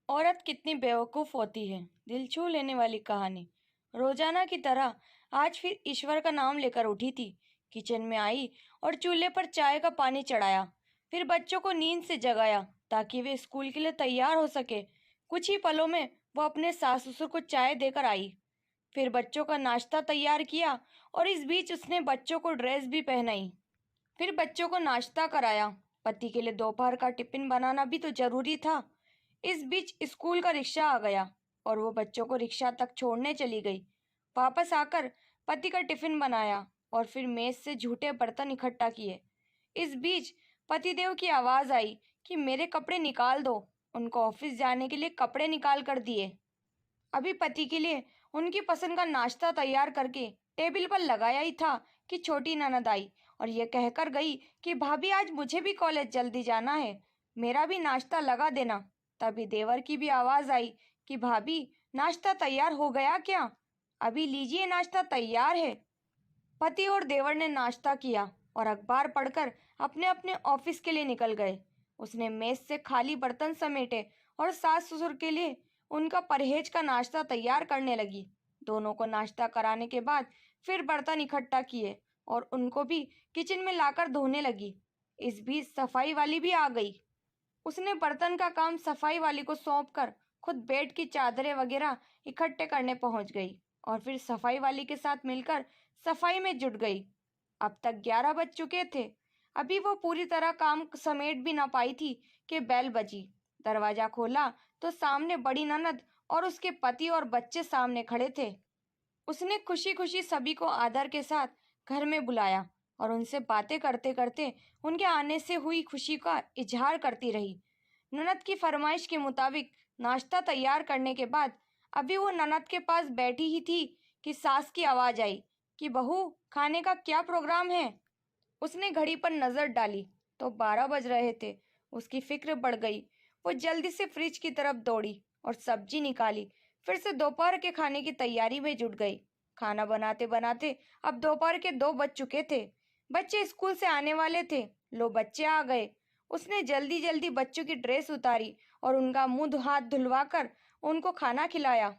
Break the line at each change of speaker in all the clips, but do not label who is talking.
औरत कितनी बेवकूफ़ होती है। दिल छू लेने वाली कहानी। रोजाना की तरह आज फिर ईश्वर का नाम लेकर उठी थी। किचन में आई और चूल्हे पर चाय का पानी चढ़ाया। फिर बच्चों को नींद से जगाया ताकि वे स्कूल के लिए तैयार हो सके। कुछ ही पलों में वो अपने सास ससुर को चाय देकर आई। फिर बच्चों का नाश्ता तैयार किया और इस बीच उसने बच्चों को ड्रेस भी पहनाई। फिर बच्चों को नाश्ता कराया। पति के लिए दोपहर का टिफिन बनाना भी तो जरूरी था। इस बीच स्कूल का रिक्शा आ गया और वो बच्चों को रिक्शा तक छोड़ने चली गई। वापस आकर पति का टिफिन बनाया और फिर मेज से झूठे बर्तन इकट्ठा किए। इस बीच पतिदेव की आवाज आई कि मेरे कपड़े निकाल दो। उनको ऑफिस जाने के लिए कपड़े निकाल कर दिए। अभी पति के लिए उनकी पसंद का नाश्ता तैयार करके टेबल पर लगाया ही था कि छोटी ननद आई और ये कहकर गई कि भाभी आज मुझे भी कॉलेज जल्दी जाना है, मेरा भी नाश्ता लगा देना। तभी देवर की भी आवाज आई कि भाभी नाश्ता तैयार हो गया क्या? अभी लीजिए नाश्ता तैयार है। पति और देवर ने नाश्ता किया और अखबार पढ़कर अपने अपने ऑफिस के लिए निकल गए। उसने मेज से खाली बर्तन समेटे और सास ससुर के लिए उनका परहेज का नाश्ता तैयार करने लगी। दोनों को नाश्ता कराने के बाद फिर बर्तन इकट्ठा किए और उनको भी किचन में लाकर धोने लगी। इस बीच सफाई वाली भी आ गई। उसने बर्तन का काम सफाई वाली को सौंपकर खुद बेड की चादरें वगैरह इकट्ठे करने पहुंच गई और फिर सफाई वाली के साथ मिलकर सफाई में जुट गई। अब तक 11 बज चुके थे। अभी वो पूरी तरह काम समेट भी ना पाई थी कि बेल बजी। दरवाजा खोला तो सामने बड़ी ननद और उसके पति और बच्चे सामने खड़े थे। उसने खुशी खुशी सभी को आदर के साथ घर में बुलाया और उनसे बातें करते करते उनके आने से हुई खुशी का इजहार करती रही। ननद की फरमाइश के मुताबिक नाश्ता तैयार करने के बाद अभी वो ननद के पास बैठी ही थी कि सास की आवाज आई कि बहू खाने का क्या प्रोग्राम है। उसने घड़ी पर नजर डाली तो 12 बज रहे थे। उसकी फिक्र बढ़ गई। वो जल्दी से फ्रिज की तरफ दौड़ी और सब्जी निकाली। फिर से दोपहर के खाने की तैयारी में जुट गई। खाना बनाते बनाते अब दोपहर के 2 बज चुके थे। बच्चे स्कूल से आने वाले थे। लो बच्चे आ गए। उसने जल्दी जल्दी बच्चों की ड्रेस उतारी और उनका मुंह हाथ धुलवा कर उनको खाना खिलाया।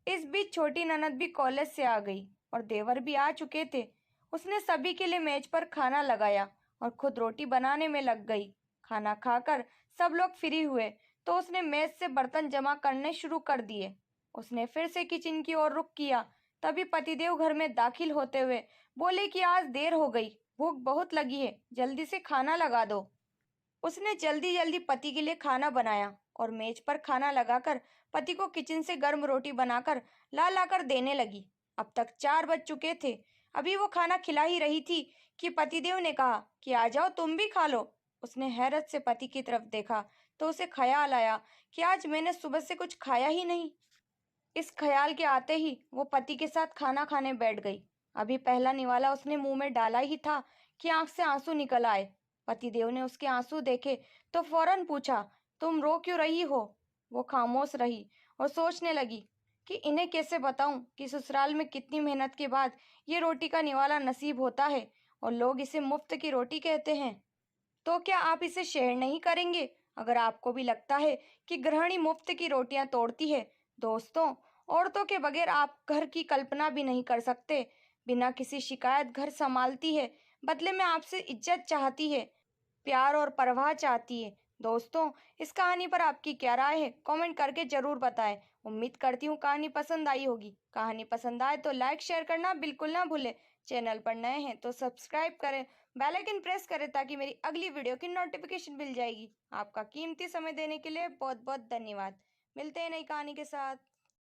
इस बीच छोटी ननद भी कॉलेज से आ गई और देवर भी आ चुके थे। उसने सभी के लिए मेज पर खाना लगाया और खुद रोटी बनाने में लग गई। खाना खाकर सब लोग फ्री हुए तो उसने मेज से बर्तन जमा करने शुरू कर दिए। उसने फिर से किचन की ओर रुख किया। तभी पतिदेव घर में दाखिल होते हुए बोले कि आज देर हो गई, भूख बहुत लगी है, जल्दी से खाना लगा दो। उसने जल्दी जल्दी पति के लिए खाना बनाया और मेज पर खाना लगाकर पति को किचन से गर्म रोटी बनाकर ला लाकर देने लगी। अब तक 4 बज चुके थे। अभी वो खाना खिला ही रही थी कि पतिदेव ने कहा कि आ जाओ तुम भी खा लो। उसने हैरत से पति की तरफ देखा तो उसे ख्याल आया कि आज मैंने सुबह से कुछ खाया ही नहीं। इस ख्याल के आते ही वो पति के साथ खाना खाने बैठ गई। अभी पहला निवाला उसने मुंह में डाला ही था कि आंख से आंसू निकल आए। पतिदेव ने उसके आंसू देखे तो फौरन पूछा, तुम रो क्यों रही हो? वो खामोश रही और सोचने लगी कि इन्हें कैसे बताऊं कि ससुराल में कितनी मेहनत के बाद ये रोटी का निवाला नसीब होता है और लोग इसे मुफ्त की रोटी कहते हैं। तो क्या आप इसे शेयर नहीं करेंगे? अगर आपको भी लगता है कि गृहिणी मुफ्त की रोटियां तोड़ती है, दोस्तों, औरतों के बगैर आप घर की कल्पना भी नहीं कर सकते। बिना किसी शिकायत घर संभालती है, बदले में आपसे इज्जत चाहती है, प्यार और परवाह चाहती है। दोस्तों, इस कहानी पर आपकी क्या राय है? कमेंट करके जरूर बताएं। उम्मीद करती हूँ कहानी पसंद आई होगी। कहानी पसंद आए तो लाइक शेयर करना बिल्कुल ना भूलें। चैनल पर नए हैं तो सब्सक्राइब करें, बेल आइकन प्रेस करें ताकि मेरी अगली वीडियो की नोटिफिकेशन मिल जाएगी। आपका कीमती समय देने के लिए बहुत बहुत धन्यवाद। मिलते हैं नई कहानी के साथ।